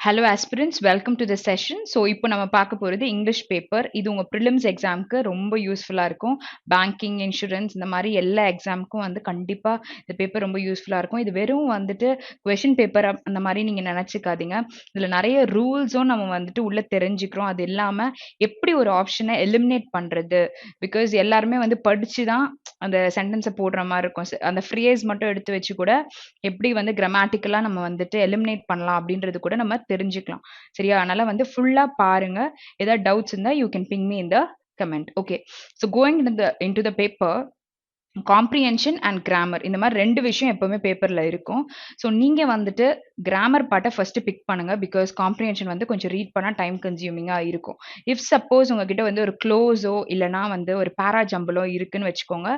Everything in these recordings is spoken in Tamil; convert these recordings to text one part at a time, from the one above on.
Hello aspirants, welcome to the session. So இப்போ நம்ம பார்க்க போறது இங்கிலீஷ் பேப்பர். இது உங்க prelims எக்ஸாம்க்கு ரொம்ப யூஸ்ஃபுல்லா இருக்கும். பேங்கிங், இன்சூரன்ஸ் இந்த மாதிரி எல்லா எக்ஸாம்க்கும் வந்து கண்டிப்பா இந்த பேப்பர் ரொம்ப யூஸ்ஃபுல்லா இருக்கும். இது வெறும் வந்துட்டு கொஸ்டின் பேப்பர் அந்த மாதிரி நீங்க நினைச்சுக்காதீங்க. இதுல நிறைய ரூல்ஸும் நம்ம வந்துட்டு உள்ள தெரிஞ்சுக்கிறோம். அது இல்லாம எப்படி ஒரு ஆப்ஷனை எலிமினேட் பண்றது, பிகாஸ் எல்லாருமே வந்து படிச்சு தான் அந்த சென்டென்ஸை போடுற மாதிரி இருக்கும். அந்த ஃப்ரேஸ் மட்டும் எடுத்து வச்சு கூட எப்படி வந்து கிராமட்டிக்கலா நம்ம வந்துட்டு எலிமினேட் பண்ணலாம் அப்படின்றது கூட நம்ம தெரிஞ்சுக்கலாம். சரியா? அதனால வந்து ஃபுல்லா பாருங்க. ஏதாவது டவுட்ஸ் இருந்தா you can ping me in the comment. Okay. So going into the paper, comprehension and grammar இந்த மாதிரி ரெண்டு விஷயம் எப்பவுமே பேப்பர்ல இருக்கும். ஸோ நீங்க வந்துட்டு கிராமர் பார்ட்டை ஃபர்ஸ்ட் பிக் பண்ணுங்க, பிகாஸ் காம்ப்ரிஹென்ஷன் வந்து கொஞ்சம் ரீட் பண்ணா டைம் கன்சியூமிங்கா இருக்கும். இஃப் சப்போஸ் உங்ககிட்ட வந்து ஒரு க்ளோஸோ இல்லைனா வந்து ஒரு பேரா ஜம்பிளோ இருக்குன்னு வச்சுக்கோங்க,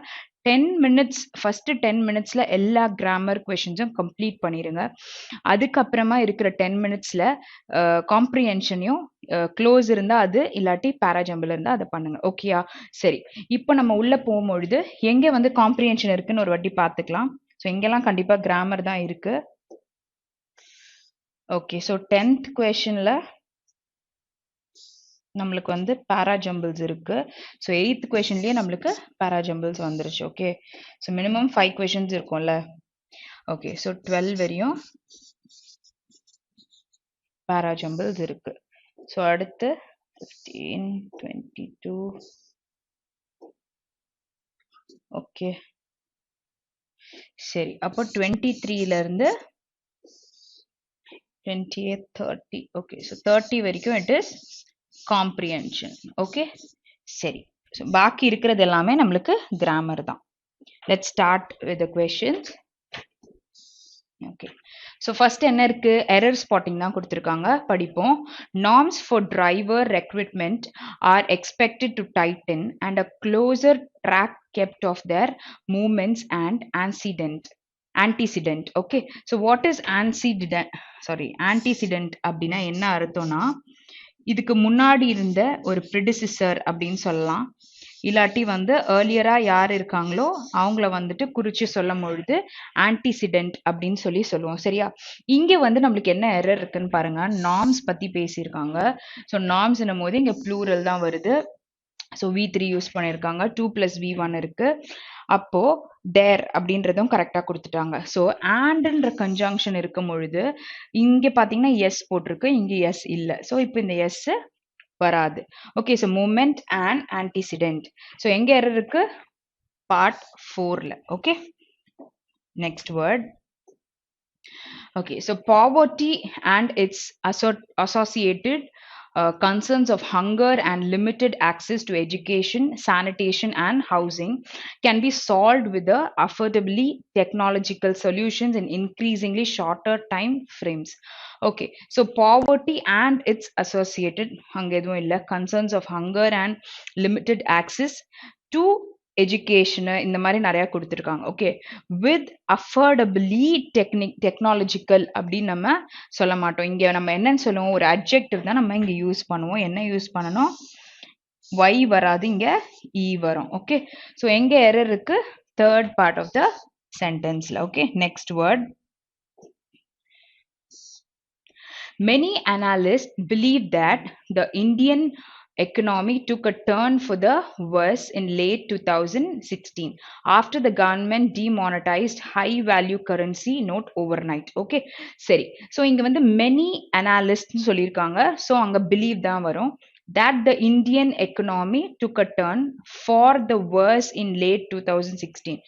10 மினிட்ஸ் ஃபர்ஸ்ட் 10 மினிட்ஸ்ல எல்லா கிராமர் கொஷின்ஸும் கம்ப்ளீட் பண்ணிடுங்க. அதுக்கப்புறமா இருக்கிற 10 மினிட்ஸ்ல காம்ப்ரிஹென்ஷனையும் க்ளோஸ் இருந்தா அது, இல்லாட்டி பேராஜம்பிள் இருந்தா அதை பண்ணுங்க. ஓகேயா? சரி, இப்போ நம்ம உள்ள போகும்பொழுது எங்க வந்து காம்ப்ரிஹென்ஷன் இருக்குன்னு ஒரு வாட்டி பார்த்துக்கலாம். ஸோ எங்கெல்லாம் கண்டிப்பா கிராமர் தான் இருக்கு. ஓகே, ஸோ 10th கொஸ்டின்ல நம்மளுக்கு வந்து பேராஜம்பிள்ஸ் இருக்கு. ஸோ 8th கொஸ்டின்லயே நம்மளுக்கு பேராஜம்பிள்ஸ் வந்துருச்சு. ஓகே, ஸோ மினிமம் 5 கொஸ்டின்ஸ் இருக்கும்ல. ஓகே, ஸோ 12 வரையும் பேராஜம்பிள்ஸ் இருக்கு. ஸோ அடுத்து 15, 22. ஓகே, சரி, அப்போ 23ல இருந்து 28, 30. ஓகே, ஸோ 30 வரைக்கும் இட் இஸ் காம்ப்ரிஹென்ஷன். ஓகே, சரி. ஸோ பாக்கி இருக்கிறது எல்லாமே நம்மளுக்கு கிராமர் தான். Let's start with the questions. Okay, so first என்ன இருக்கு? எரர் ஸ்பாட்டிங் தான் கொடுத்துருக்காங்க, படிப்போம். Norms for driver recruitment are expected to tighten and a closer track kept of their movements and antecedent. Okay, so what is antecedent அப்படின்னா என்ன அர்த்தம்னா, இதுக்கு முன்னாடி இருந்த ஒரு ப்ரெடிசிசர் அப்படின்னு சொல்லலாம். இல்லாட்டி வந்து ஏர்லியரா யார் இருக்காங்களோ அவங்கள வந்துட்டு குறிச்சு சொல்லும் பொழுது ஆன்டிசிடென்ட் அப்படின்னு சொல்லுவோம். சரியா? இங்க வந்து நம்மளுக்கு என்ன எரர் இருக்குன்னு பாருங்க. நார்ம்ஸ் பத்தி பேசியிருக்காங்க. ஸோ நார்ம்ஸ் என்னும் போது இங்க ப்ளூரல் தான் வருது. ஸோ V3 யூஸ் பண்ணியிருக்காங்க. 2 + V1 இருக்கு. அப்போ தேர் அப்படின்றதும் கரெக்டாக கொடுத்துட்டாங்க. ஸோ ஆண்ட்ன்ற கன்ஜங்ஷன் இருக்கும் பொழுது இங்க பாத்தீங்கன்னா எஸ் போட்டிருக்கு, இங்க எஸ் இல்லை. ஸோ இப்போ இந்த எஸ் வராது. Okay, so moment and antecedent. So எங்க எரர் இருக்கு? பார்ட் 4ல. Okay, next word. Okay, so poverty and its associated concerns of hunger and limited access to education, sanitation, and housing can be solved with the affordably technological solutions in increasingly shorter time frames. Okay, so poverty and its associated concerns of hunger and limited access to education இந்த மாதிரி நிறைய கொடுத்துருக்காங்க. ஓகே, வித் அஃபோர்டபிளி டெக்னாலஜிக்கல் அப்படின்னு நம்ம சொல்ல மாட்டோம். இங்க நம்ம என்னன்னு சொல்லுவோம்? ஒரு அட்ஜெக்டிவ் தான் நம்ம இங்க யூஸ் பண்ணுவோம். என்ன யூஸ் பண்ணணும்? Y வராது, இங்க E வரும். ஓகே, ஸோ எங்க எரர் இருக்கு? தேர்ட் பார்ட் ஆஃப் த சென்டென்ஸ்ல. Okay, next word. Many analysts believe that the Indian economy took a turn for the worse in late 2016 after the government demonetized high value currency note overnight. Okay, சரி. ஸோ இங்க வந்து many analysts சொல்லியிருக்காங்க. ஸோ அங்க believe தான் வரும். That the Indian economy took a turn for the worse in late 2016.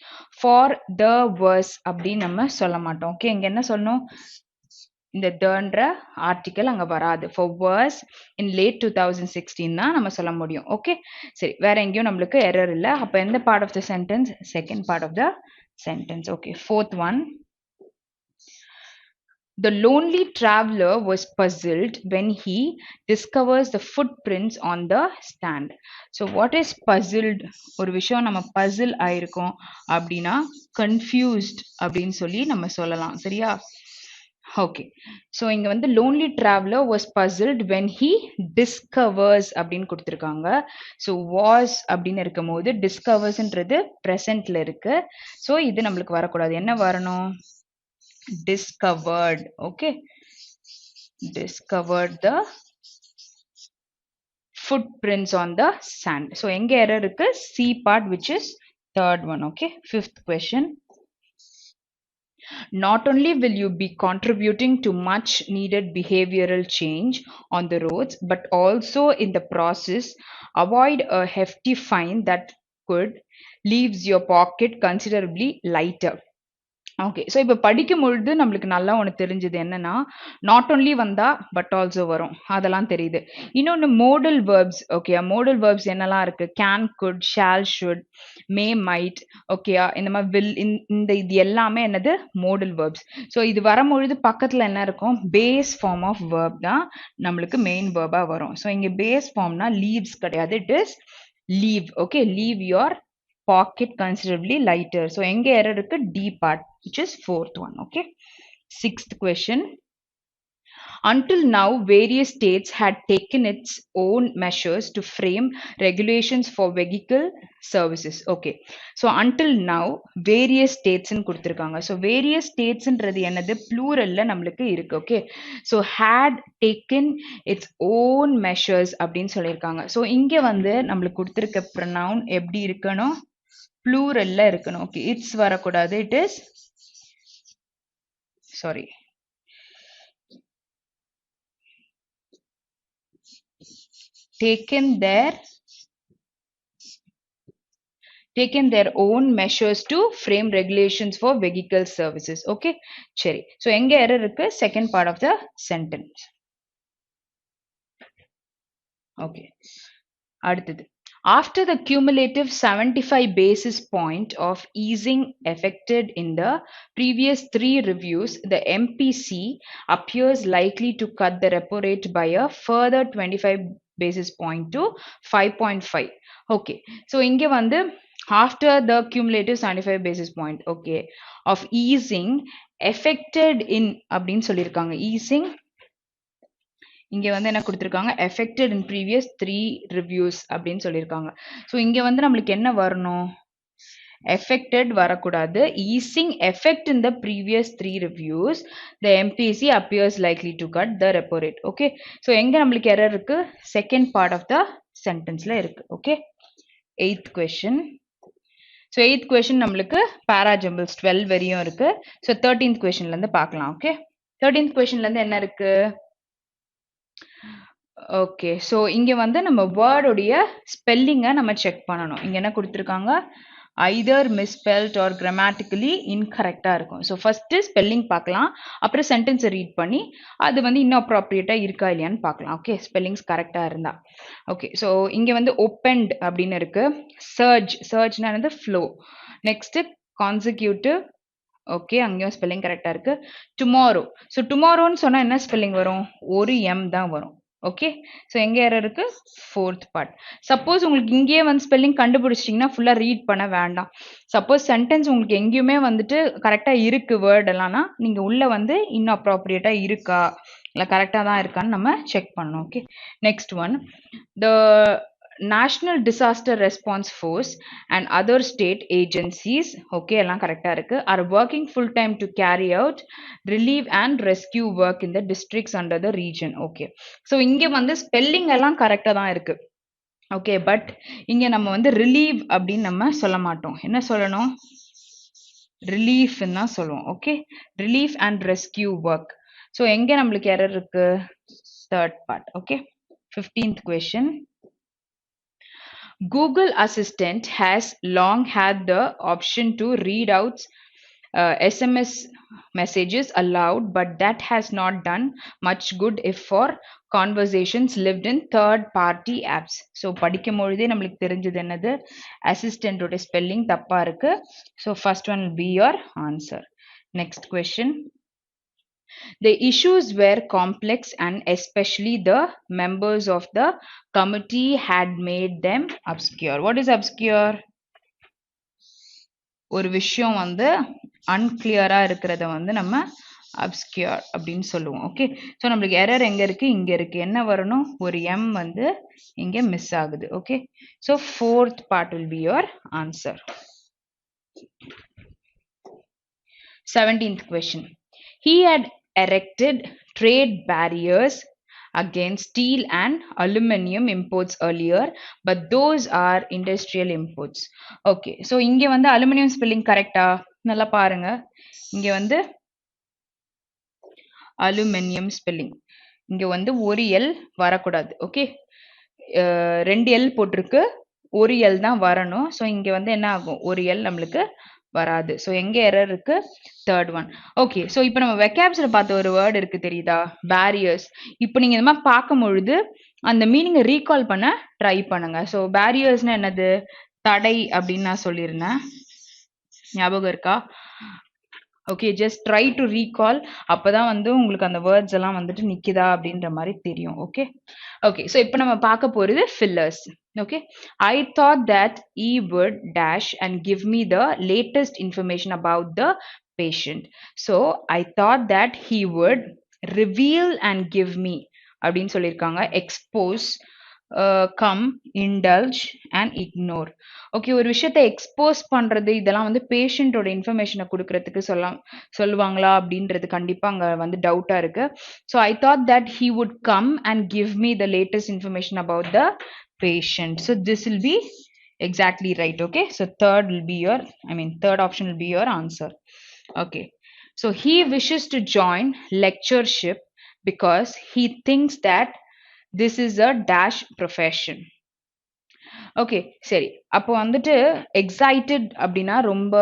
For the worse அப்படின்னு நம்ம சொல்ல மாட்டோம். ஓகே, இங்க என்ன சொல்லணும்? இந்த தன்ற ஆர்டிக்கல் அங்க வராது. for worse in late 2016 தான் நம்ம சொல்ல முடியும். ஓகே, சரி, வேற எங்கேயும் நம்மளுக்கு எரர் இல்ல. அப்ப எந்த part of the sentence? Second part of the sentence. Okay, fourth one. The lonely traveler was puzzled when he discovers the footprints on the stand. So what is puzzled? ஒரு விஷயம் நம்ம puzzle ஆயிருக்கோம் அப்படின்னா confused அப்படின்னு சொல்லி நம்ம சொல்லலாம். சரியா? ஓகே, ஸோ இங்க வந்து lonely traveller was puzzled when he discovers அப்படின்னு கொடுத்துருக்காங்க. ஸோ வாஸ் அப்படின்னு இருக்கும் போது டிஸ்கவர்ஸ்ன்றது ப்ரெசன்ட்ல இருக்கு. ஸோ இது நம்மளுக்கு வரக்கூடாது. என்ன வரணும்? Discovered. Okay, discovered the footprints on the sand. So எங்க error இருக்கு? C part, which is third one. Okay. Fifth question. Not only will you be contributing to much needed behavioral change on the roads, but also in the process, avoid a hefty fine that could leaves your pocket considerably lighter. Okay. So இப்போ படிக்கும் பொழுது நம்மளுக்கு நல்லா ஒன்று தெரிஞ்சது என்னன்னா, நாட் ஒன்லி வந்தா பட் ஆல்சோ வரும், அதெல்லாம் தெரியுது. இன்னொன்று modal verbs. Okay, modal verbs என்னெல்லாம் இருக்கு? Can, could, shall, should, may, might. ஓகேயா, இந்த மாதிரி வில், இந்த இது எல்லாமே என்னது? Modal verbs. ஸோ இது வரும்பொழுது பக்கத்தில் என்ன இருக்கும்? பேஸ் ஃபார்ம் ஆஃப் வேர்ப் தான் நம்மளுக்கு மெயின் வேர்பாக வரும். ஸோ இங்கே பேஸ் ஃபார்ம்னா லீவ்ஸ் கிடையாது, it is leave. Okay, leave your pocket considerably lighter. So எங்க error இருக்கு? D part, which is fourth one. Okay. Sixth question. Until now, various states had taken its own measures to frame regulations for vehicle services. Okay. So until now, various states ன்னு கொடுத்திருக்காங்க. So various states ன்றது என்னது? Pluralல நம்மளுக்கு இருக்கு. Okay. So had taken its own measures அப்படின்னு சொல்லியிருக்காங்க. So இங்க வந்து நம்மளுக்கு கொடுத்திருக்க pronoun எப்படி இருக்கணும்? Pluralல இருக்கணும். Okay. It's வரக்கூடாது. It is, sorry, taken their own measures to frame regulations for vehicle services. Okay, சரி. So எங்க error இருக்கு? Second part of the sentence. Okay. அடுத்தது. After the cumulative 75 basis point of easing effected in the previous 3 reviews, the MPC appears likely to cut the repo rate by a further 25 basis point to 5.5. Okay. So இங்க வந்து after the cumulative 75 basis point, okay, of easing effected in அப்படின்னு சொல்லியிருக்காங்க. easing இங்க வந்து என்ன கொடுத்திருக்காங்க? affected in previous 3 reviews அப்படின்னு சொல்லியிருக்காங்க. ஸோ இங்க வந்து நம்மளுக்கு என்ன வரணும்? affected வரக்கூடாது. easing effect in the previous 3 reviews, the MPC appears likely to cut the repo rate. Okay. So எங்க நம்மளுக்கு error இருக்கு? second part of the sentenceல இருக்கு. Okay. Eighth question. So eighth question நம்மளுக்கு பாராஜம்பிள்ஸ் 12 வரையும் இருக்கு. ஸோ 13th கொஸ்டின்ல இருந்து பார்க்கலாம். ஓகே. 13th கொஸ்டின்ல இருந்து என்ன இருக்கு? ஓகே. ஸோ இங்க வந்து நம்ம வேர்டுடைய ஸ்பெல்லிங்கை நம்ம செக் பண்ணணும். இங்க என்ன கொடுத்துருக்காங்க? ஐதர் மிஸ்பெல்ட் ஆர் கிராமட்டிக்கலி இன்கரெக்டாக இருக்கும். ஸோ ஃபர்ஸ்ட் ஸ்பெல்லிங் பார்க்கலாம், அப்புறம் சென்டென்ஸை ரீட் பண்ணி அது வந்து இன்னும் அப்ராப்ரியேட்டாக இருக்கா இல்லையான்னு பார்க்கலாம். ஓகே, ஸ்பெல்லிங்ஸ் கரெக்டாக இருந்தா. ஓகே. ஸோ இங்கே வந்து ஓப்பன்ட் அப்படின்னு இருக்கு. சர்ஜ்னா என்னது? ஃப்ளோ. Next consecutive. ஓகே, அங்கேயும் ஸ்பெல்லிங் கரெக்டாக இருக்கு. டுமாரோ. ஸோ டுமாரோன்னு சொன்னால் என்ன ஸ்பெல்லிங் வரும்? ஒரு எம் தான் வரும். ஓகே. ஸோ எங்கே error இருக்கு? Fourth part. சப்போஸ் உங்களுக்கு இங்கேயே வந்து ஸ்பெல்லிங் கண்டுபிடிச்சிட்டிங்கன்னா ஃபுல்லாக ரீட் பண்ண வேண்டாம். சப்போஸ் சென்டென்ஸ் உங்களுக்கு எங்கேயுமே வந்துட்டு கரெக்டாக இருக்கு வேர்ட் எல்லாம்னா நீங்கள் உள்ளே வந்து இன்னும் அப்ராப்ரியேட்டாக இருக்கா இல்லை கரெக்டாக தான் இருக்கான்னு நம்ம செக் பண்ணணும். Okay. Next one. The National Disaster Response Force and other state agencies, okay, எல்லாம் கரெக்டாக இருக்கு, are working full time to carry out relief and rescue work in the districts under the region. Okay. So இங்கே வந்து ஸ்பெல்லிங் எல்லாம் கரெக்டாக தான் இருக்கு. ஓகே. பட் இங்கே நம்ம வந்து ரிலீவ் அப்படின்னு நம்ம சொல்ல மாட்டோம். என்ன சொல்லணும்? ரிலீஃப்னு தான் சொல்லுவோம். Okay. Relief and rescue work. So எங்கே நம்மளுக்கு எரர் இருக்கு? Third part. Okay. 15th question. Google Assistant has long had the option to read out SMS messages aloud, but that has not done much good if for conversations lived in third party apps. So படிக்கும் பொழுதே நம்மளுக்கு தெரிஞ்சது என்னது? அசிஸ்டன்ட் ஓட ஸ்பெல்லிங் தப்பா இருக்கு. So first one will be your answer. Next question. The issues were complex and especially the members of the committee had made them obscure. What is obscure? ஒரு விஷயம் வந்து அன்கிளியரா இருக்கிறத வந்து நம்ம obscure அப்படின்னு சொல்லுவோம். ஓகே. ஸோ நம்மளுக்கு எரர் எங்க இருக்கு? இங்க இருக்கு. என்ன வரணும்? ஒரு எம் வந்து இங்க மிஸ் ஆகுது. Okay. So fourth part will be your answer. 17th question. He had erected trade barriers against steel and aluminum imports earlier, but those are industrial imports. Okay, so இங்க வந்து aluminum spelling correct-ஆ? நல்லா பாருங்க. இங்க வந்து aluminum spelling. இங்க வந்து ஒரு எல் வரக்கூடாது. ஓகே, 2 எல் போட்டிருக்கு, ஒரு எல் தான் வரணும். ஸோ இங்க வந்து என்ன ஆகும், ஒரு எல் நம்மளுக்கு வராது. ஸோ எங்க எரர் இருக்கு, தேர்ட் ஒன். ஓகே, ஸோ இப்போ நம்ம வெக்காப்ஸ்ல பார்த்த ஒரு வேர்டு இருக்கு தெரியுதா, பேரியர்ஸ். இப்போ நீங்க இந்த மாதிரி பார்க்கும் பொழுது அந்த மீனிங்கை ரீகால் பண்ண ட்ரை பண்ணுங்க. ஸோ பேரியர்ஸ்னா என்னது, தடை அப்படின்னு நான் சொல்லியிருந்தேன், ஞாபகம் இருக்கா? Okay, just try to recall. அப்பதான் வந்து உங்களுக்கு அந்த வேர்ட்ஸ் எல்லாம் வந்துட்டு நிக்குதா அப்படின்ற மாதிரி தெரியும். ஓகே ஓகே, ஸோ இப்போ நம்ம பார்க்க போறது fillers. Okay, I thought that he would dash and give me the latest information about the patient. So I thought that he would reveal and give me அப்படின்னு சொல்லியிருக்காங்க. expose, come, indulge and ignore. Okay, ஒரு விஷயத்தை எக்ஸ்போஸ் பண்றது இதெல்லாம் வந்து பேஷண்டோட இன்ஃபர்மேஷனை கொடுக்கறதுக்கு சொல்லுவாங்களா அப்படின்றது கண்டிப்பா அங்க வந்து டவுட்டா இருக்கு. So I thought that he would come and give me the latest information about the patient. So this will be exactly right. Okay, so third will be your, third option will be your answer. Okay, so he wishes to join lectureship because he thinks that this is a dash profession. Okay சரி, அப்போ வந்துட்டு எக்ஸைட்டட் அப்படின்னா ரொம்ப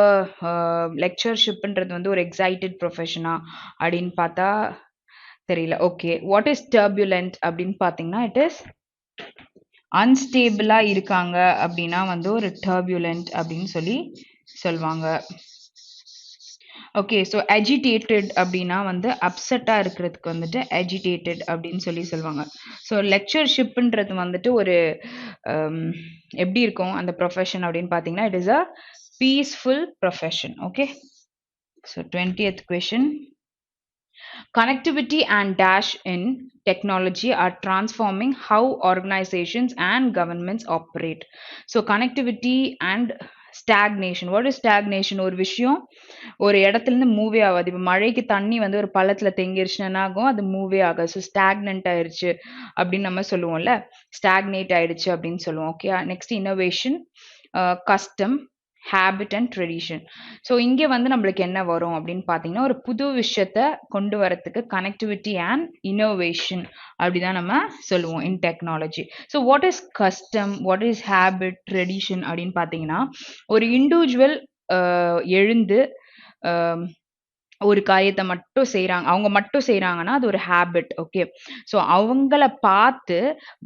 லெக்சர்ஷிப்ன்றது வந்து ஒரு எக்ஸைட்டட் ப்ரொஃபஷனா அப்படின்னு பார்த்தா தெரியல. ஓகே, வாட் இஸ் டர்புலண்ட் அப்படின்னு பார்த்தீங்கன்னா இட் இஸ் அன்ஸ்டேபிளா இருக்காங்க அப்படின்னா வந்து ஒரு டர்புலண்ட் அப்படின்னு சொல்லுவாங்க. ஓகே, ஸோ அஜிடேட்டட் அப்படின்னா வந்து அப்செட்டா இருக்கிறதுக்கு வந்துட்டு அஜிடேட்டட் அப்படின்னு சொல்லுவாங்க. ஸோ லெக்சர்ஷிப்ன்றது வந்துட்டு ஒரு எப்படி இருக்கும் அந்த ப்ரொஃபஷன் அப்படின்னு பார்த்தீங்கன்னா it is a peaceful profession. Okay, so 20th question. Connectivity and dash in technology are transforming how organizations and governments operate. So connectivity and stagnation. What is stagnation? ஒரு விஷயம் ஒரு இடத்துல இருந்து மூவே ஆகாது. இப்போ மழைக்கு தண்ணி வந்து ஒரு பள்ளத்துல தேங்கிருச்சுன்னா ஆகும், அது மூவே ஆகாது. ஸோ ஸ்டாக்னன்ட் ஆயிடுச்சு அப்படின்னு நம்ம சொல்லுவோம்ல, ஸ்டாக்னேட் ஆயிடுச்சு அப்படின்னு சொல்லுவோம். Okay, next innovation, custom, habit and tradition. So இங்கே வந்து நம்மளுக்கு என்ன வரும் அப்படின்னு பார்த்தீங்கன்னா ஒரு புது விஷயத்த கொண்டு வரத்துக்கு கனெக்டிவிட்டி அண்ட் இன்னோவேஷன் அப்படிதான் நம்ம சொல்லுவோம் இன் technology. So what is custom, what is habit, tradition அப்படின்னு பார்த்தீங்கன்னா ஒரு இண்டிவிஜுவல் எழுந்து ஒரு காரியத்தை மட்டும் செய்கிறாங்க, அவங்க மட்டும் செய்கிறாங்கன்னா அது ஒரு ஹேபிட். ஓகே, ஸோ அவங்கள பார்த்து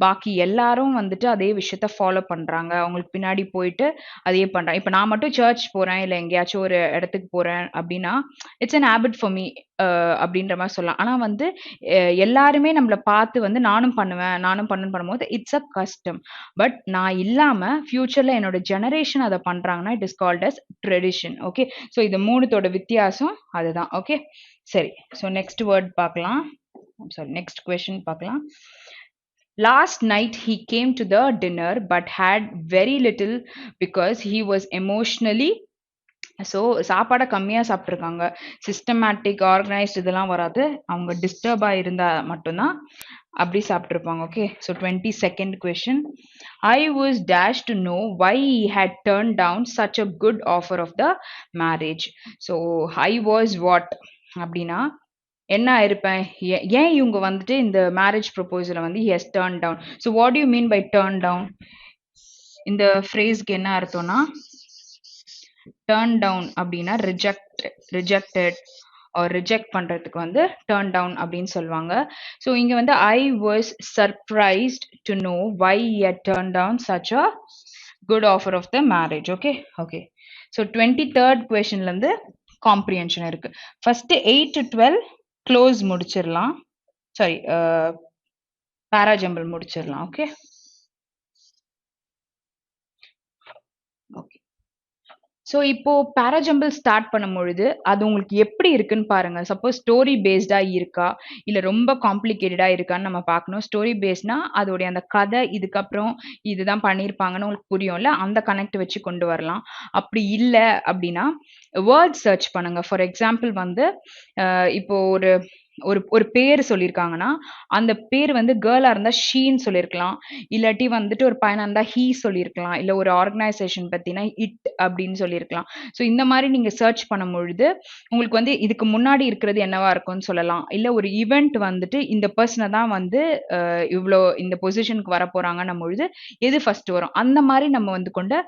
பாக்கி எல்லாரும் வந்துட்டு அதே விஷயத்த ஃபாலோ பண்ணுறாங்க, அவங்களுக்கு பின்னாடி போயிட்டு அதே பண்ணுறாங்க. இப்போ நான் மட்டும் சர்ச் போகிறேன் இல்லை எங்கேயாச்சும் ஒரு இடத்துக்கு போகிறேன் அப்படின்னா it's an habit for me அப்படின்ற மாதிரி சொல்லலாம். ஆனால் வந்து எல்லாருமே நம்மளை பார்த்து வந்து நானும் பண்ணும்போது இட்ஸ் அ கஸ்டம். பட் நான் இல்லாமல் ஃபியூச்சரில் என்னோட ஜெனரேஷன் அதை பண்ணுறாங்கன்னா it is called as tradition. Okay, so இது மூணுத்தோட வித்தியாசம் அதுதான். ஓகே சரி, ஸோ நெக்ஸ்ட் வேர்ட் பார்க்கலாம், நெக்ஸ்ட் கொஸ்டின் பார்க்கலாம். Last night he came to the dinner but had very little because he was emotionally. So சாப்பாடை கம்மியாக சாப்பிட்ருக்காங்க, சிஸ்டமேட்டிக் ஆர்கனைஸ்ட் இதெல்லாம் வராது, அவங்க டிஸ்டர்பாக இருந்தால் மட்டும்தான் அப்படி சாப்பிட்ருப்பாங்க. Okay, so 22nd question. I was dashed to know why he had turned down such a good offer of the marriage. So I was what அப்படின்னா என்ன இருப்பேன், ஏன் இவங்க வந்துட்டு இந்த மேரேஜ் ப்ரொபோசலை வந்து he has turned down. So what do you mean by turn down? இந்த ஃப்ரேஸ்க்கு என்ன அர்த்தம்னா டர்ன் டவுன் அப்படின்னா ரிஜெக்டட் ஆர் ரிஜெக்ட் பண்றதுக்கு வந்து டர்ன் டவுன் அப்படின்னு சொல்லுவாங்க. ஸோ இங்க வந்து I was surprised to know why he had turn down such a good offer of the marriage. Okay okay, so 23rd கொஸ்டின்ல இருந்து காம்ப்ரிஹென்ஷன் இருக்கு. ஃபர்ஸ்ட் 8 to 12 க்ளோஸ் முடிச்சிடலாம், சாரி பேராஜம்பிள் முடிச்சிடலாம். ஓகே ஓகே, ஸோ இப்போ பேராஜம்பிள் ஸ்டார்ட் பண்ணும் பொழுது அது உங்களுக்கு எப்படி இருக்குன்னு பாருங்க. சப்போஸ் ஸ்டோரி பேஸ்டா இருக்கா இல்லை ரொம்ப காம்ப்ளிகேட்டடா இருக்கான்னு நம்ம பார்க்கணும். ஸ்டோரி பேஸ்னா அதோடைய அந்த கதை இதுக்கப்புறம் இதுதான் பண்ணியிருப்பாங்கன்னு உங்களுக்கு புரியும்ல, அந்த கனெக்ட் வச்சு கொண்டு வரலாம். அப்படி இல்லை அப்படின்னா வேர்ட் சர்ச் பண்ணுங்க. ஃபார் எக்ஸாம்பிள் வந்து இப்போ ஒரு ஒரு பேர் சொல்லியிருக்காங்கன்னா, அந்த பேர் வந்து கேர்ளா இருந்தா ஷீன்னு சொல்லியிருக்கலாம். இல்லாட்டி வந்துட்டு ஒரு பையனா இருந்தா ஹி சொல்லியிருக்கலாம். இல்ல ஒரு ஆர்கனைசேஷன் பத்தினா இட் அப்படின்னு சொல்லியிருக்கலாம். ஸோ இந்த மாரி நீங்க சர்ச் பண்ணும்பொழுது, உங்களுக்கு வந்து இதுக்கு முன்னாடி இருக்கிறது என்னவா இருக்கும்னு சொல்லலாம். இல்ல ஒரு ஈவென்ட் வந்துட்டு இந்த பெர்சன தான் வந்து இவ்ளோ இந்த பொசிஷனுக்கு வரப்போறாங்கன்னும் பொழுது, எது ஃபர்ஸ்ட் வரும்? அந்த மாரி நம்ம வந்து கொண்டு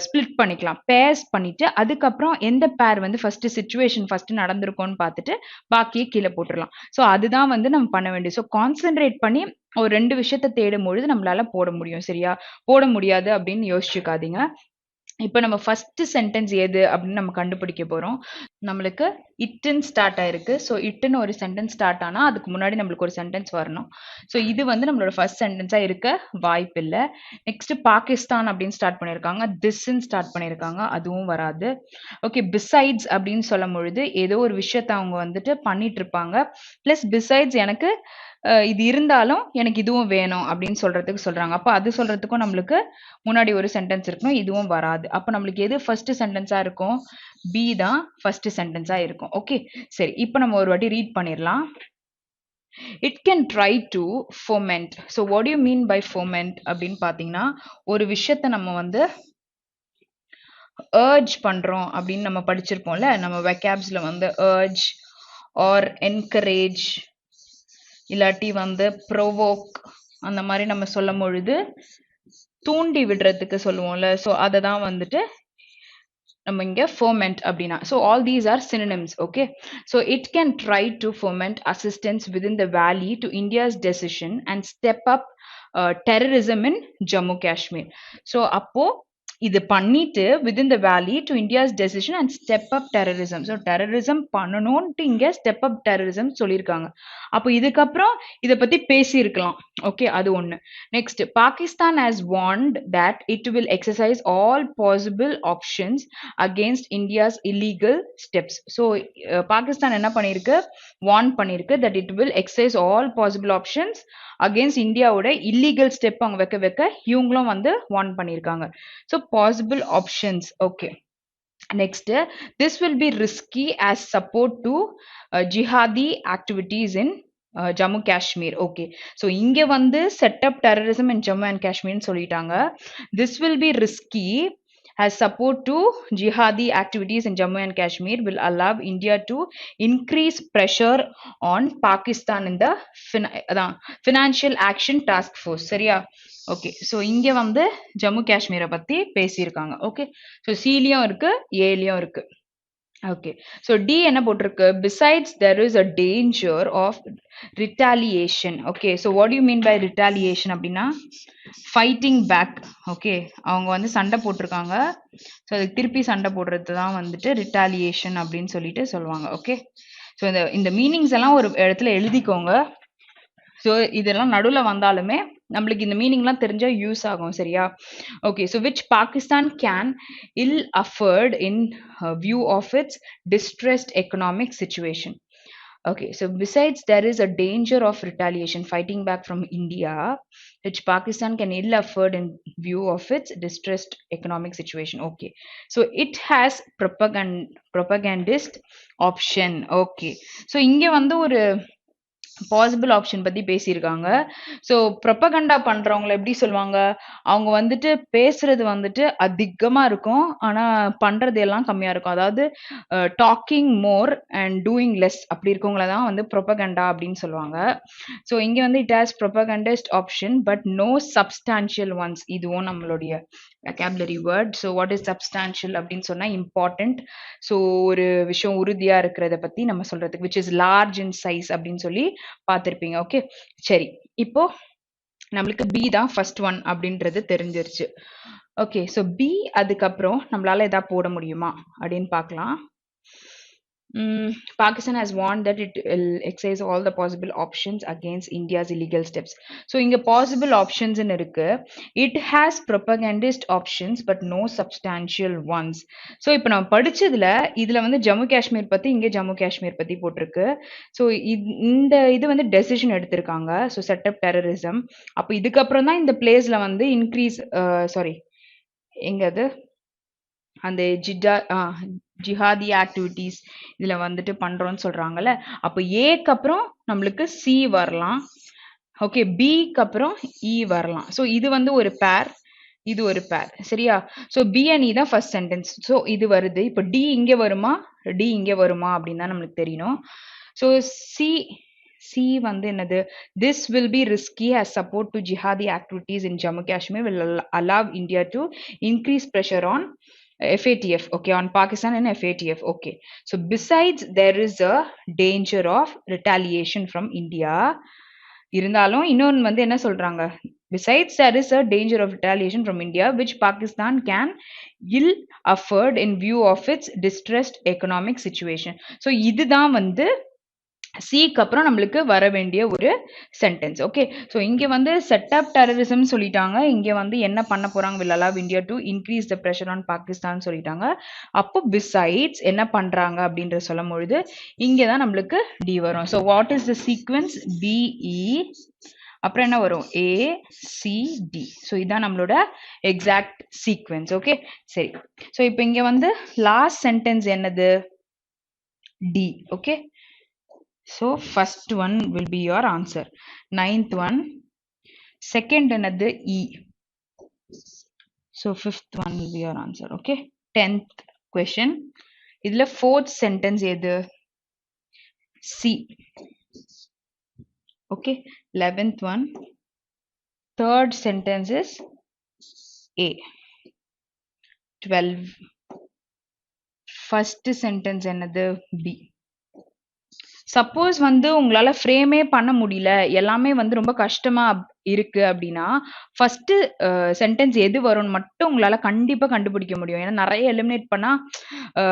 ஸ்ப்ளிட் பண்ணிக்கலாம். பேர்ஸ் பண்ணிட்டு, அதுக்கப்புறம் எந்த பேர் வந்து ஃபர்ஸ்ட் நடந்திருக்கும்னு பார்த்துட்டு, பாக்கிய கீழ போட்டுறலாம். ஸோ அதுதான் வந்து நம்ம பண்ண வேண்டியது. ஸோ கான்சன்ட்ரேட் பண்ணி ஒரு 2 விஷயத்த தேடும்பொழுது நம்மளால போட முடியும். சரியா? போட முடியாது அப்படின்னு யோசிச்சுக்காதீங்க. இப்ப நம்ம ஃபர்ஸ்ட் சென்டென்ஸ் எது அப்படின்னு நம்ம கண்டுபிடிக்க போறோம். நம்மளுக்கு இட்டுன்னு ஸ்டார்ட் ஆயிருக்கு. ஸோ இட்டுன்னு ஒரு சென்டென்ஸ் ஸ்டார்ட் ஆனா, அதுக்கு முன்னாடி நம்மளுக்கு ஒரு சென்டென்ஸ் வரணும். ஸோ இது வந்து நம்மளோட ஃபர்ஸ்ட் சென்டென்ஸா இருக்க வாய்ப்பில்ல. நெக்ஸ்ட் பாகிஸ்தான் அப்படின்னு ஸ்டார்ட் பண்ணியிருக்காங்க. திஸ்ன்னு ஸ்டார்ட் பண்ணியிருக்காங்க. அதுவும் வராது. ஓகே. பிசைட்ஸ் அப்படின்னு சொல்லும்பொழுது, ஏதோ ஒரு விஷயத்த அவங்க வந்துட்டு பண்ணிட்டு இருப்பாங்க. பிளஸ் பிசைட்ஸ் எனக்கு இது இருந்தாலும் எனக்கு இதுவும் வேணும் அப்படின்னு சொல்றதுக்கு சொல்றாங்க. அப்ப அது சொல்றதுக்கும் நம்மளுக்கு முன்னாடி ஒரு சென்டென்ஸ் இருக்கணும். இதுவும் வராது. அப்ப நம்மளுக்கு எது ஃபர்ஸ்ட் சென்டென்ஸா இருக்கும்? பி தான் ஃபர்ஸ்ட் சென்டென்ஸா இருக்கும். ஓகே. சரி. இப்ப நம்ம ஒரு வாட்டி ரீட் பண்ணிரலாம். It can try to foment. So what do you mean by foment அப்படின்னு பார்த்தீங்கன்னா, ஒரு விஷயத்த நம்ம வந்து அர்ஜ் பண்றோம் அப்படின்னு நம்ம படிச்சிருப்போம்ல. நம்ம வெக்காப்ஸ்ல வந்து அர்ஜ் ஆர் என்கரேஜ் இல்லாட்டி வந்து ப்ரோவோக் அந்த மாதிரி நம்ம சொல்லும் பொழுது தூண்டி விடுறதுக்கு சொல்லுவோம்ல. ஸோ அதை தான் வந்துட்டு நம்ம இங்க foment அப்படின்னா. So all these are synonyms. Okay. So it can try to foment assistance within the valley to India's decision and step up terrorism in Jammu Kashmir. So அப்போ இது பண்ணிட்டு within the valley to India's decision and step up terrorism. So terrorism பண்ணணும்ட்டு இங்க step up terrorism சொல்லியிருக்காங்க. அப்போ இதுக்கப்புறம் இதை பத்தி பேசியிருக்கலாம். ஓகே. அது ஒண்ணு. Next Pakistan has warned that it will exercise all possible options against India's illegal steps. So Pakistan என்ன பண்ணிருக்கு? வார்ன் பண்ணிருக்கு that it will exercise all possible options against இந்தியாவோட இல்லீகல் ஸ்டெப் அவங்க வைக்க வைக்க இவங்களும் வந்து வார்ன் பண்ணியிருக்காங்க. So possible options. Okay. Next this will be risky as support to jihadi activities in Jammu Kashmir. Okay. So இங்க வந்து setup terrorism in Jammu and காஷ்மீர்னு சொல்லிட்டாங்க. This will be risky as support to jihadi activities in Jammu and Kashmir will allow India to increase pressure on Pakistan in the financial action task force. சரியா? ஓகே. ஸோ இங்க வந்து ஜம்மு காஷ்மீரை பத்தி பேசியிருக்காங்க. ஓகே. ஸோ சிலியும் இருக்கு, ஏலியும் இருக்கு. ஓகே. ஸோ டி என்ன போட்டிருக்கு? Besides there is a danger of retaliation. Okay. So what you mean by retaliation அப்படின்னா ஃபைட்டிங் பேக். ஓகே. அவங்க வந்து சண்டை போட்டிருக்காங்க. ஸோ அதுக்கு திருப்பி சண்டை போடுறது தான் வந்துட்டு ரிட்டாலியேஷன் அப்படின்னு சொல்லிட்டு சொல்லுவாங்க. ஓகே. ஸோ இந்த மீனிங்ஸ் எல்லாம் ஒரு இடத்துல எழுதிக்கோங்க. ஸோ இதெல்லாம் நடுவில் வந்தாலுமே நம்மளுக்கு இந்த மீனிங்லாம் தெரிஞ்சா யூஸ் ஆகும். சரியா? Okay. So which Pakistan can ill afford in view of its distressed economic situation. Okay, so besides there is a danger of retaliation fighting back from India, which Pakistan can ill afford in view of its distressed economic situation. Okay, so it has propagandist option. Okay, so இங்க வந்து ஒரு பாசிபிள் ஆப்ஷன் பத்தி பேசியிருக்காங்க. ஸோ ப்ரொபகண்டா பண்றவங்கள எப்படி சொல்லுவாங்க? அவங்க வந்துட்டு பேசுறது வந்துட்டு அதிகமா இருக்கும். ஆனா பண்றது எல்லாம் கம்மியா இருக்கும். அதாவது docking more and doing less அப்படி இருக்கவங்கள தான் வந்து ப்ரொபகண்டா அப்படின்னு சொல்லுவாங்க. ஸோ இங்க வந்து it has propagandist option but no substantial ones. இதுவும் நம்மளுடைய vocabulary word. So what is substantial அப்படின்னு சொன்னா important. ஸோ ஒரு விஷயம் உறுதியா இருக்கிறத பத்தி நம்ம சொல்றதுக்கு which is large in size அப்படின்னு சொல்லி பார்த்திருப்பீங்க. ஓகே. சரி. இப்போ நம்மளுக்கு பி தான் ஃபர்ஸ்ட் ஒன் அப்படின்றது தெரிஞ்சிருச்சு. ஓகே. ஸோ பி அதுக்கப்புறம் நம்மளால எதாவது போட முடியுமா அப்படின்னு பார்க்கலாம். Pakistan has warned that it will exercise all the possible options against India's illegal steps. So இங்க possible options ன்னு இருக்கு. It has propagandist options but no substantial ones. So இப்போ நம்ம படிச்சதுல இதுல வந்து ஜம்மு காஷ்மீர் பத்தி இங்க ஜம்மு காஷ்மீர் பத்தி போட்டிருக்கு. ஸோ இந்த இது வந்து டெசிஷன் எடுத்திருக்காங்க. So setup terrorism. அப்போ இதுக்கப்புறம் தான் இந்த பிளேஸ்ல வந்து இன்க்ரீஸ் எங்க அது அந்த ஜிஹாதி ஆக்டிவிட்டீஸ் இதுல வந்துட்டு பண்றோம்னு சொல்றாங்கல்ல. அப்போ ஏக்கு அப்புறம் நம்மளுக்கு சி வரலாம். ஓகே, பிக்கு அப்புறம் இ வரலாம். ஸோ இது வந்து ஒரு பேர், இது ஒரு பேர், சரியா? ஸோ பி அண்ட் இ தான் ஃபர்ஸ்ட் சென்டென்ஸ். ஸோ இது வருது. இப்போ டி இங்கே வருமா, டி இங்கே வருமா அப்படின்னு தான் நம்மளுக்கு தெரியணும். ஸோ சி, சி வந்து என்னது? This will be risky as support to jihadi activities in Jammu Kashmir will allow India to increase pressure on FATF, okay, on Pakistan and FATF, okay. So besides there is a danger of retaliation from India. இருந்தாலும் இன்னொன்று வந்து என்ன சொல்றாங்க? Besides there is a danger of retaliation from India which Pakistan can ill afford in view of its distressed economic situation. So இதுதான் வந்து சிக்கு அப்புறம் நம்மளுக்கு வர வேண்டிய ஒரு சென்டென்ஸ். ஓகே, ஸோ இங்கே வந்து செட் அப் டெரரிசம் சொல்லிட்டாங்க. இங்கே வந்து என்ன பண்ண போறாங்க? Will allow India to increase the pressure on Pakistan சொல்லிட்டாங்க. அப்போ பிசைட்ஸ் என்ன பண்றாங்க அப்படின்ற சொல்லும் பொழுது இங்கே தான் நம்மளுக்கு டி வரும். So what is the sequence? B E அப்புறம் என்ன வரும்? A C D. ஸோ இதான் நம்மளோட எக்ஸாக்ட் சீக்வன்ஸ். ஓகே, சரி. ஸோ இப்போ இங்கே வந்து லாஸ்ட் சென்டென்ஸ் என்னது? D. Okay, so first one will be your answer. Ninth one, second another E. So fifth one will be your answer. Okay, 10th question. Idla fourth sentence edu? C. Okay, 11th one, third sentence is A. 12. First sentence another B. Suppose வந்து உங்களால ஃப்ரேமே பண்ண முடியல, எல்லாமே வந்து ரொம்ப கஷ்டமா இருக்கு அப்படின்னா ஃபர்ஸ்ட் சென்டென்ஸ் எது வரும்னு மட்டும் உங்களால கண்டிப்பா கண்டுபிடிக்க முடியும். ஏன்னா நிறைய எலிமினேட் பண்ணா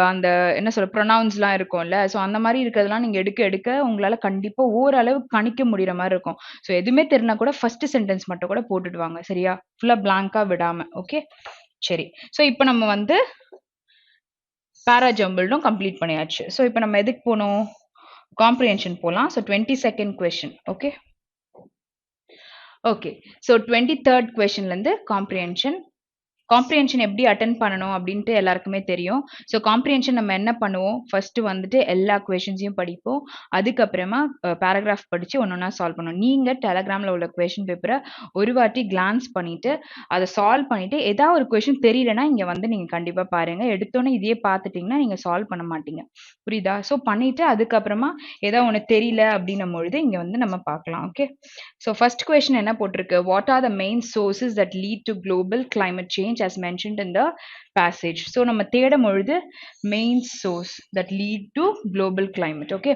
அந்த என்ன சொல்ற ப்ரொனவுன்ஸ்லாம் இருக்கும்ல. ஸோ அந்த மாதிரி இருக்கிறதெல்லாம் நீங்க எடுக்க எடுக்க உங்களால கண்டிப்பா ஓரளவு கணிக்க முடியற மாதிரி இருக்கும். ஸோ எதுவுமே தெரியலனா கூட ஃபர்ஸ்ட் சென்டென்ஸ் மட்டும் கூட போட்டுடுவாங்க, சரியா? ஃபுல்லா பிளாங்கா விடாம. ஓகே, சரி. ஸோ இப்போ நம்ம வந்து பேரா ஜம்பிள்டும் கம்ப்ளீட் பண்ணியாச்சு. ஸோ இப்போ நம்ம எதுக்கு போகணும்? Comprehension போலாம். So 22nd question. Okay. Okay. So 23rd question லந்து comprehension. Comprehension எப்படி அட்டென்ட் பண்ணணும் அப்படின்ட்டு எல்லாருக்குமே தெரியும். ஸோ காம்ப்ரிஹென்ஷன் நம்ம என்ன பண்ணுவோம்? ஃபர்ஸ்ட் வந்துட்டு எல்லா கொஷின்ஸையும் படிப்போம். அதுக்கப்புறமா பேராகிராஃப் படிச்சு ஒன்னொன்னா சால்வ் பண்ணுவோம். நீங்க டெலகிராம்ல உள்ள கொஷின் பேப்பரை ஒரு வாட்டி கிளான்ஸ் பண்ணிட்டு அதை சால்வ் பண்ணிட்டு ஏதாவது ஒரு கொஷின் தெரியலன்னா இங்க வந்து நீங்க கண்டிப்பா பாருங்க. எடுத்தோன்னே இதையே பார்த்துட்டீங்கன்னா நீங்க சால்வ் பண்ண மாட்டீங்க, புரியுதா? ஸோ பண்ணிட்டு அதுக்கப்புறமா ஏதாவது ஒன்று தெரியல அப்படின்னும் பொழுது இங்க வந்து நம்ம பார்க்கலாம். ஓகே, ஸோ ஃபர்ஸ்ட் கொஷின் என்ன போட்டிருக்கு? What are the main sources that lead to global climate change as mentioned in the passage. So நம்ம தேடும் பொழுது main source that lead to global climate. Okay,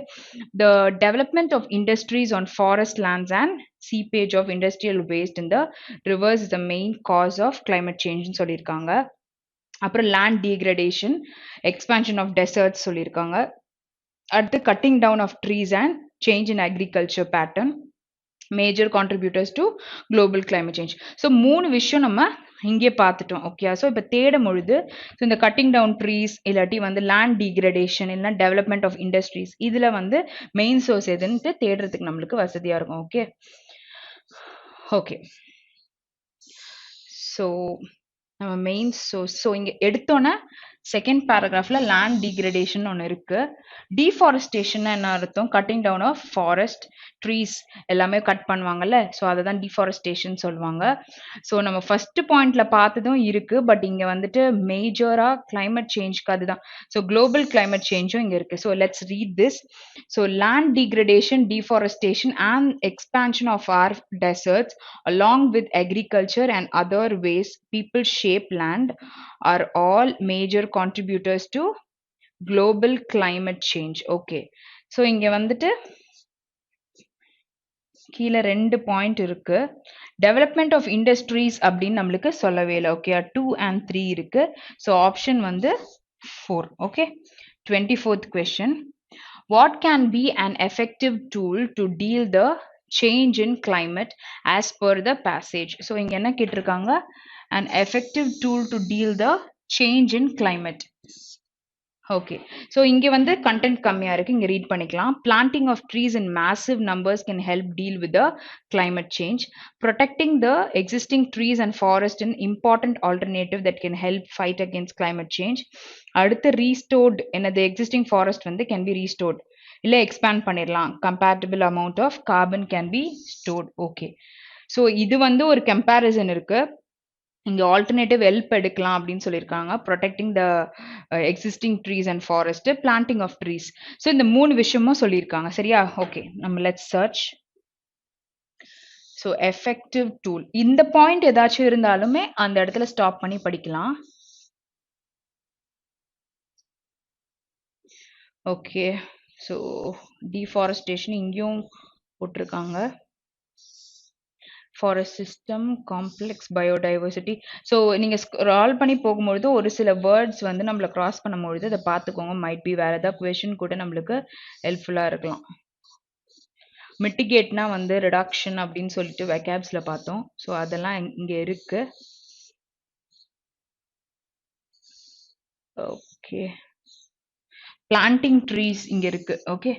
the development of industries on forest lands and seepage of industrial waste in the rivers is the main cause of climate change ன்னு சொல்லியிருக்காங்க. அப்புறம் land degradation, expansion of deserts சொல்லியிருக்காங்க. அடுத்து cutting down of trees and change in agriculture pattern, major contributors to global climate change. So மூணு விஷயம் நம்ம இங்கே பார்த்துட்டோம். ஓகே, ஸோ இப்போ தேடும் பொழுது ஸோ இந்த கட்டிங் டவுன் ட்ரீஸ் இல்லாட்டி வந்து லேண்ட் டீக்ரடேஷன் இல்லைனா டெவலப்மெண்ட் ஆஃப் இண்டஸ்ட்ரீஸ் இதில் வந்து மெயின் சோர்ஸ் எதுன்ட்டு தேடுறதுக்கு நம்மளுக்கு வசதியாக இருக்கும். Okay, okay. ஸோ நம்ம மெயின் சோர்ஸ், ஸோ இங்கே எடுத்தோன்னே செகண்ட் பேராகிராஃப்ல லேண்ட் டீக்ரடேஷன் ஒன்று இருக்கு. டீஃபாரஸ்டேஷன் என்ன அர்த்தம்? Cutting down of forest trees எல்லாமே கட் பண்ணுவாங்கல்ல, ஸோ அதை தான் டீஃபாரஸ்டேஷன் சொல்லுவாங்க. ஸோ நம்ம ஃபர்ஸ்ட் பாயிண்ட்ல பார்த்ததும் இருக்கு, பட் இங்க வந்துட்டு மேஜரா கிளைமேட் சேஞ்ச்க்கு அதுதான். ஸோ குளோபல் கிளைமேட் சேஞ்சும் இங்க இருக்கு. So let's read this. So land degradation, deforestation and expansion of our deserts along with agriculture and other ways people shape land are all major contributors to global climate change. Okay, so இங்க வந்துட்டு கீழே ரெண்டு பாயிண்ட் இருக்கு. டெவலப்மெண்ட் ஆஃப் இண்டஸ்ட்ரீஸ் அப்படின்னு நம்மளுக்கு சொல்லவே இல்லை. ஓகே, 2 and 3 இருக்கு. ஸோ ஆப்ஷன் வந்து 4. Okay, 24th question. What can be an effective tool to deal the change in climate as per the passage? So இங்க என்ன கேட்டிருக்காங்க? An effective tool to deal the change in climate. Okay. So இங்க வந்து கன்டென்ட் கம்மியா இருக்கு. இங்க ரீட் பண்ணிக்கலாம். Planting of trees in massive numbers can help deal with the climate change. Protecting the existing trees and forest an important alternative that can help fight against climate change. அடுத்து restored the existing forest வந்து can be restored. இல்ல expand பண்ணிரலாம். Compatible amount of carbon can be stored. Okay. So இது வந்து ஒரு comparison இருக்கு. இங்க ஆல்டர்னேட்டிவ் ஹெல்ப் எடுக்கலாம் அப்படின்னு சொல்லியிருக்காங்க. Protecting the existing trees and forest, planting of trees. So இந்த 3 விஷயமும் சொல்லியிருக்காங்க. சரியா? ஓகே, நம்ம let's search. So effective tool, இந்த பாயிண்ட் ஏதாச்சும் இருந்தாலுமே அந்த இடத்துல ஸ்டாப் பண்ணி படிக்கலாம். ஓகே, ஸோ டீஃபாரஸ்டேஷன் இங்கேயும் போட்டிருக்காங்க. Forest system, complex biodiversity. So நீங்கள் ஸ்க்ரால் பண்ணி போகும்பொழுது ஒரு சில வேர்ட்ஸ் வந்து நம்மளை கிராஸ் பண்ணும்பொழுது அதை பார்த்துக்கோங்க. மைட் பி வேறு ஏதாவது கொஷின் கூட நம்மளுக்கு ஹெல்ப்ஃபுல்லாக இருக்கலாம். மிட்டிகேட்னா வந்து ரிடக்ஷன் அப்படின்னு சொல்லிட்டு வெக்காப்ஸில் பார்த்தோம். ஸோ அதெல்லாம் இங்கே இருக்கு. ஓகே, planting trees இங்க இருக்கு. ஓகே,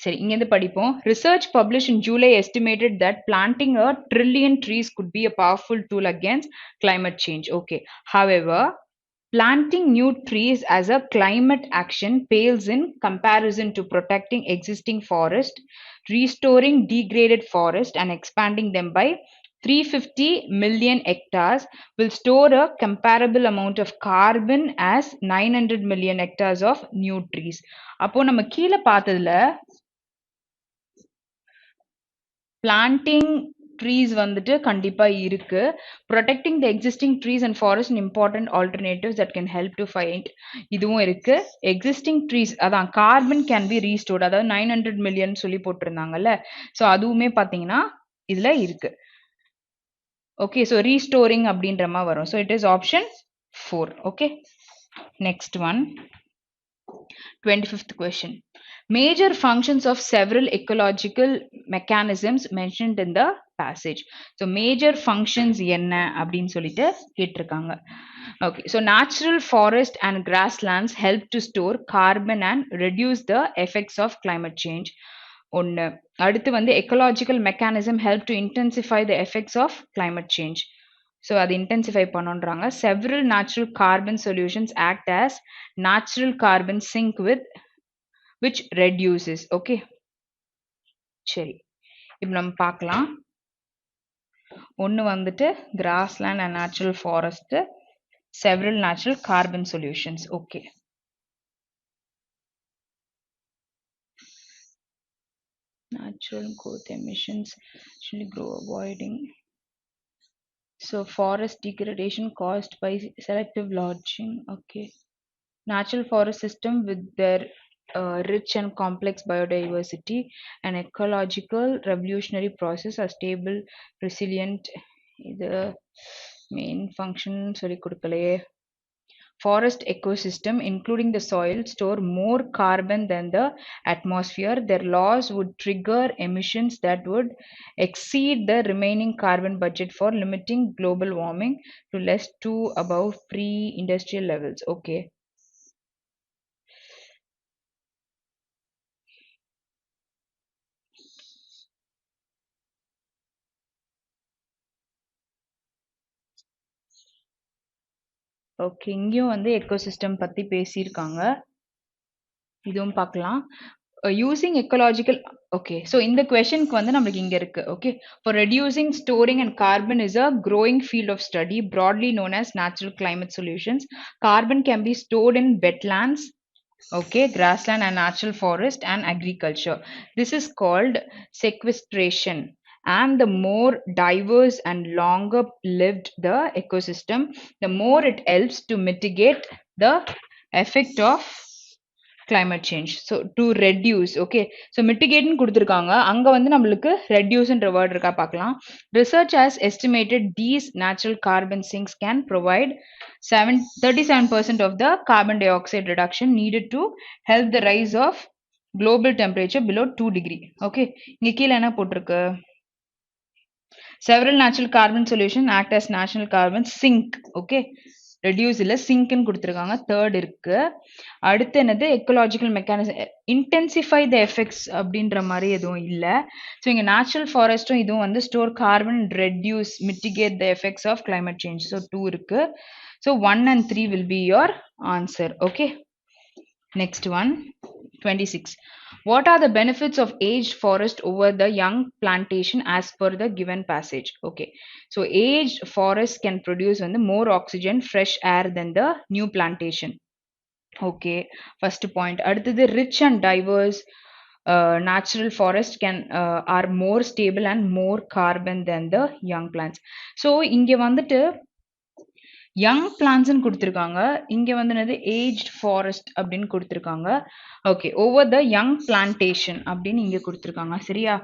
சரி, இங்க இருந்து படிப்போம். Research published in July estimated that planting a trillion trees could be a powerful tool against climate change. Okay, however, planting new trees as a climate action pales in comparison to protecting existing forest, restoring degraded forest and expanding them by 350 million hectares will store a comparable amount of carbon as 900 million hectares of new trees. அப்போ நம்ம கீழே பார்த்ததுல planting trees வந்துட்டு கண்டிப்பா இருக்கு. protecting the existing trees and forest and important alternatives that can help to fight, இதுவும் இருக்கு. existing trees அதான் carbon can be restored, அதாவது 900 million சொல்லி போட்டிருந்தாங்கல்ல. ஸோ அதுவுமே பார்த்தீங்கன்னா இதுல இருக்கு. Okay, so restoring அப்படின்ற மாதிரி வரும். So it is option 4. Okay, next one, 25th question. Major functions of several ecological mechanisms mentioned in the passage. So major functions என்ன அப்படின்னு சொல்லிட்டு கேட்டிருக்காங்க. Okay, so natural forest and grasslands help to store carbon and reduce the effects of climate change. ஒன்று. அடுத்து வந்து ecological mechanism help to intensify the effects of climate change. So அது intensify பண்ணுன்றாங்க. several natural carbon solutions act as natural carbon sink with which reduces. Okay, சரி, இப்போ நம்ம பார்க்கலாம். ஒன்று வந்துட்டு grassland and natural forest, several natural carbon solutions. Okay, natural growth emissions actually grow avoiding. So forest degradation caused by selective logging. Okay, natural forest system with their rich and complex biodiversity and ecological revolutionary process are stable, resilient. The main function சொல்லி கொடுக்கலையே. Forest ecosystem, including the soil, store more carbon than the atmosphere. Their loss would trigger emissions that would exceed the remaining carbon budget for limiting global warming to less to above pre-industrial levels. Okay. Okay, இங்கேயும் வந்து எக்கோசிஸ்டம் பற்றி பேசியிருக்காங்க. இதுவும் பார்க்கலாம். Using ecological. ஓகே, ஸோ இந்த கொஷனுக்கு வந்து நம்மளுக்கு இங்கே இருக்கு. Okay, for reducing storing and carbon is a growing field of study broadly known as natural climate solutions. Carbon can be stored in wetlands, okay, grassland and natural forest and agriculture. This is called sequestration. And the more diverse and longer lived the ecosystem, the more it helps to mitigate the effect of climate change. So to reduce. Okay, so mitigate னு கொடுத்திருக்காங்க. அங்க வந்து நம்மளுக்கு reduce ன்ற word இருக்கா பார்க்கலாம். Research has estimated these natural carbon sinks can provide 37% of the carbon dioxide reduction needed to help the rise of global temperature below 2 degree. Okay, இங்க கீழ என்ன போட்டிருக்கு? Several natural carbon solutions act as natural carbon sink. Okay, reduce இல்ல சிங்க்னு கொடுத்துருக்காங்க. தேர்ட் இருக்கு. அடுத்து என்னது ecological mechanism intensify the effects அப்படின்ற மாதிரி எதுவும் இல்லை. ஸோ இங்கே நேச்சுரல் ஃபாரஸ்ட்டும் இதுவும் வந்து store carbon reduce mitigate the effects of climate change. So 2 இருக்கு. So 1 and 3 will be your answer. Okay. Next one, 26. What are the benefits of aged forest over the young plantation as per the given passage? Okay. So aged forest can produce more oxygen, fresh air than the new plantation. Okay. First point. அடுத்தது rich and diverse natural forest are more stable and more carbon than the young plants. So இங்க வந்துட்டு யங் பிளான்ட்ஸ்னு கொடுத்துருக்காங்க. இங்க வந்து என்னது ஏஜ்ட் ஃபாரஸ்ட் அப்படின்னு கொடுத்துருக்காங்க. Okay, over the young plantation அப்படின்னு இங்க கொடுத்துருக்காங்க. சரியா?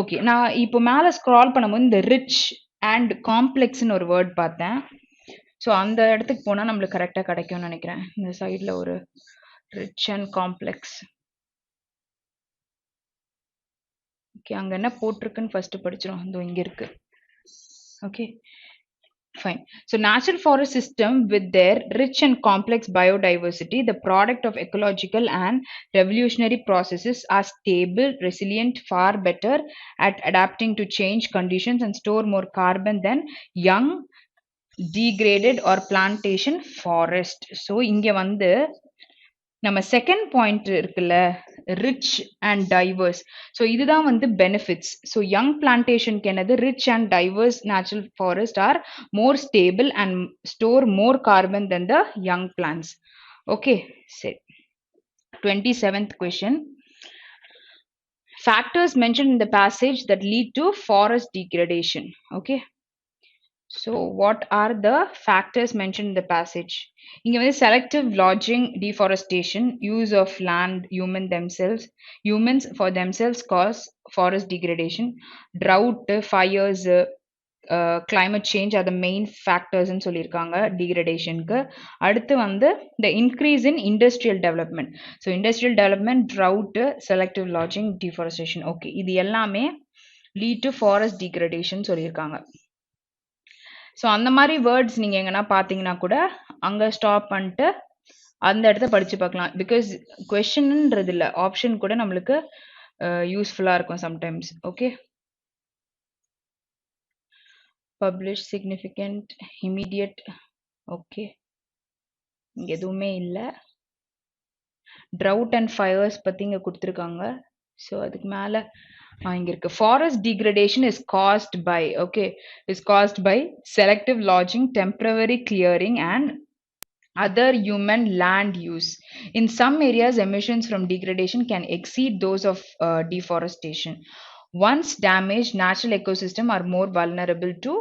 ஓகே, நான் இப்போ மேலே ஸ்க்ரால் பண்ணும்போது இந்த ரிச் அண்ட் காம்ப்ளெக்ஸ்னு ஒரு வேர்ட் பார்த்தேன். ஸோ அந்த இடத்துக்கு போனால் நம்மளுக்கு கரெக்டாக கிடைக்கும்னு நினைக்கிறேன். இந்த சைடில் ஒரு ரிச் அண்ட் காம்ப்ளெக்ஸ். ஓகே, அங்கே என்ன போட்டிருக்குன்னு ஃபர்ஸ்ட் படிச்சிடும். இதோ இங்கே இருக்கு. Okay. Fine. So natural forest system with their rich and complex biodiversity, the product of ecological and revolutionary processes, are stable, resilient, far better at adapting to change conditions and store more carbon than young, degraded or plantation forest. So இங்க வந்து நம்ம செகண்ட் பாயிண்ட் இருக்குல்ல, ரிச் அண்ட் டைவர்ஸ். ஸோ இதுதான் வந்து பெனிஃபிட்ஸ். ஸோ யங் பிளான்டேஷனுக்கு என்னது rich and diverse natural forest are more stable and store more carbon than the young plans. Okay, சரி. 27th question. Factors mentioned in the passage that lead to forest degradation. Okay. So what are the factors mentioned in the passage? இங்க வந்து selective lodging, deforestation, use of land, humans for themselves cause forest degradation, drought, fires, climate change are the main factors ன்னு சொல்லியிருக்காங்க degradation-க்கு. அடுத்து வந்து the increase in industrial development. So industrial development, drought, selective lodging, deforestation. Okay, இது எல்லாமே lead to forest degradation சொல்லியிருக்காங்க. ஸோ அந்த மாதிரி வேர்ட்ஸ் நீங்கள் எங்கன்னா பார்த்தீங்கன்னா கூட அங்கே ஸ்டாப் பண்ணிட்டு அந்த இடத்த படித்து பார்க்கலாம். பிகாஸ் கொஷின்ன்றது இல்லை, ஆப்ஷன் கூட நம்மளுக்கு யூஸ்ஃபுல்லாக இருக்கும் sometimes. Okay. Publish, significant, immediate. Okay, இங்கே எதுவுமே இல்லை. ட்ரவுட் அண்ட் ஃபயர்ஸ் பற்றி இங்கே கொடுத்துருக்காங்க. ஸோ அதுக்கு மேலே இங்க இருக்கு. Forest degradation is caused by, okay, is caused by selective lodging, temporary clearing and other human land use. In some areas, emissions from degradation can exceed those of deforestation. Once damaged, natural ecosystem are more vulnerable to,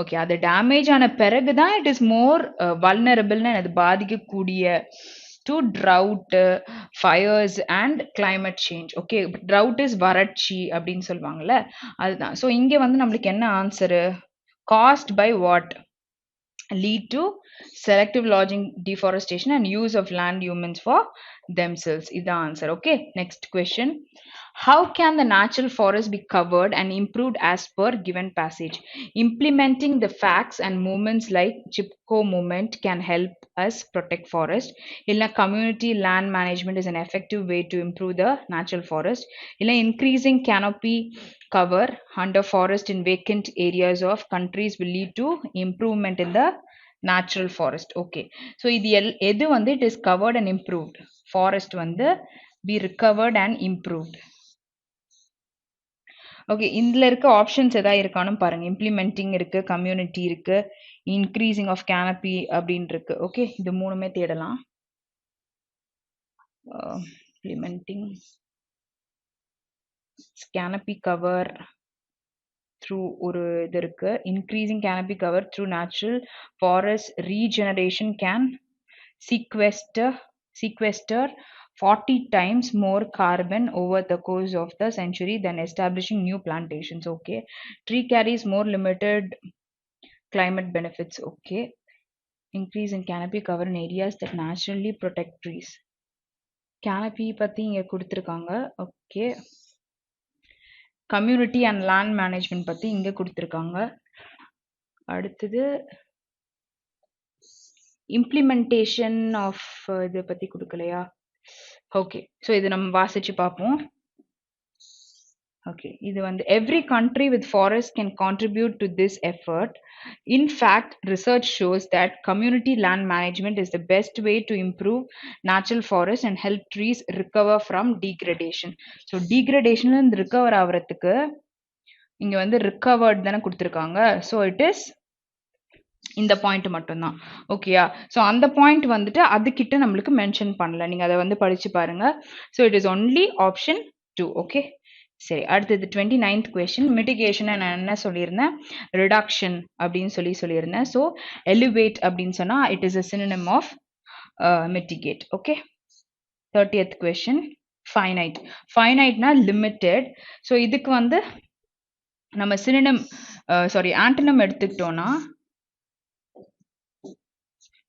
okay, அது டேமேஜ் ஆன பிறகு தான் it is more vulnerable ன்னு அது பாதிக்கக்கூடிய to drought, fires and climate change. Okay, drought is வறட்சி அப்படின்னு சொல்லுவாங்கல்ல, அதுதான். ஸோ இங்க வந்து நம்மளுக்கு என்ன answer? caused by what? lead to selective lodging, deforestation and use of land humans for themselves. Is the answer. Okay, next question. How can the natural forest be covered and improved as per given passage? Implementing the facts and movements like chipko movement can help us protect forest. Illa community land management is an effective way to improve the natural forest. Illa increasing canopy cover under forest in vacant areas of countries will lead to improvement in the natural forest. Okay, so இது எது வந்து it is covered and improved? Forest வந்து be recovered and improved. Okay, இதில் இருக்க ஆப்ஷன்ஸ் எதாவது இருக்கானு பாருங்க. இம்ப்ளிமெண்டிங் இருக்கு, கம்யூனிட்டி இருக்கு, இன்க்ரீசிங் ஆஃப் கேனப்பி அப்படின்னு இருக்கு. ஓகே, இது மூணுமே தேடலாம். இம்ப்ளிமெண்டிங் கேனப்பி கவர் த்ரூ ஒரு இது இருக்கு. Increasing canopy cover through natural forest regeneration can sequester 40 times more carbon over the course of the century than establishing new plantations. Okay, tree carries more limited climate benefits. Okay, increase in canopy cover in areas that naturally protect trees. Canopy பத்தி இங்க கொடுத்திருக்காங்க. Okay, community and land management பத்தி இங்க கொடுத்திருக்காங்க. அடுத்தது இம்ப்ளிமெண்டேஷன் ஆஃப் இதை பற்றி கொடுக்கலையா? ஓகே, ஸோ இது நம்ம வாசிச்சு பார்ப்போம். Okay, இது வந்து every country with forest can contribute to this effort. In fact, research shows that community land management is the best way to improve natural forests and help trees recover from degradation. So degradation இருந்து recover ஆவறதுக்கு இங்க வந்து recovered தானே கொடுத்திருக்காங்க. So it is இந்த பாயிண்ட் மட்டும்தான். ஓகேயா? ஸோ அந்த பாயிண்ட் வந்துட்டு அதுக்கிட்ட நம்மளுக்கு மென்ஷன் பண்ணல. நீங்க அதை வந்து படிச்சு பாருங்க. So it is only option 2. Okay, சரி. அடுத்தது 29th கொஸ்டின். மிட்டிகேஷன் நான் என்ன சொல்லியிருந்தேன்? ரிடக்ஷன் அப்படின்னு சொல்லியிருந்தேன். ஸோ எலிவேட் அப்படின்னு சொன்னா it is a synonym of mitigate. Okay. 30th question. Finite. ஃபைனைட்னா லிமிட்டெட். ஸோ இதுக்கு வந்து நம்ம சினோனிம் ஆன்டோனிம் எடுத்துக்கிட்டோம்னா,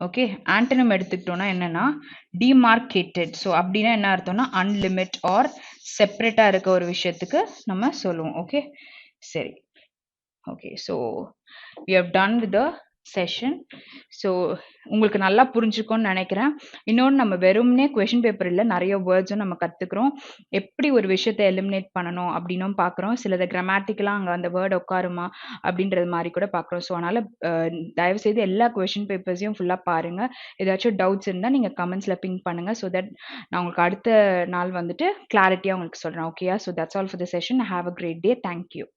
ஓகே, ஆன்டோனிம் எடுத்துக்கிட்டோம்னா என்னன்னா டிமார்க்கேட்டட். ஸோ அப்படின்னா என்ன அர்த்தம்னா அன்லிமிட் ஆர் செப்பரேட்டா இருக்க ஒரு விஷயத்துக்கு நம்ம சொல்லுவோம். ஓகே, சரி. Okay, so we have done with the session. So உங்களுக்கு நல்லா புரிஞ்சுக்கோன்னு நினைக்கிறேன். இன்னொன்று, நம்ம வெறும்னே கொஷின் பேப்பர் இல்லை, நிறைய வேர்ட்ஸும் நம்ம கற்றுக்குறோம். எப்படி ஒரு விஷயத்தை எலிமினேட் பண்ணணும் அப்படின்னும் பார்க்குறோம். சிலது கிராமட்டிக்கலாக அங்கே அந்த வேர்டு உட்காருமா அப்படின்றது மாதிரி கூட பார்க்குறோம். ஸோ அதனால் தயவுசெய்து எல்லா கொஷின் பேப்பர்ஸையும் ஃபுல்லாக பாருங்கள். ஏதாச்சும் டவுட்ஸ் இருந்தால் நீங்கள் கமெண்ட்ஸில் பிங்க் பண்ணுங்கள். ஸோ தட் நான் உங்களுக்கு அடுத்த நாள் வந்துட்டு கிளாரிட்டியாக உங்களுக்கு சொல்கிறேன். ஓகேயா? So that's all for the session. Have a great day. Thank you.